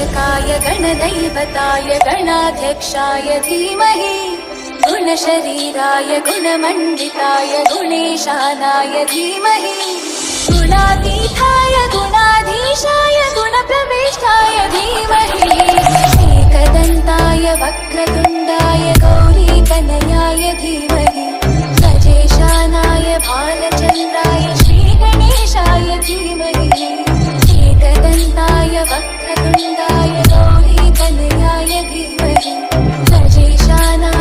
गणनायकाय गणदैवताय गणाध्यक्षाय धीमहि गुणशरीराय गुणमण्डिताय गुणेशानाय धीमहि गुणातीताय गुणाधीशाय गुणप्रविष्टाय धीमहि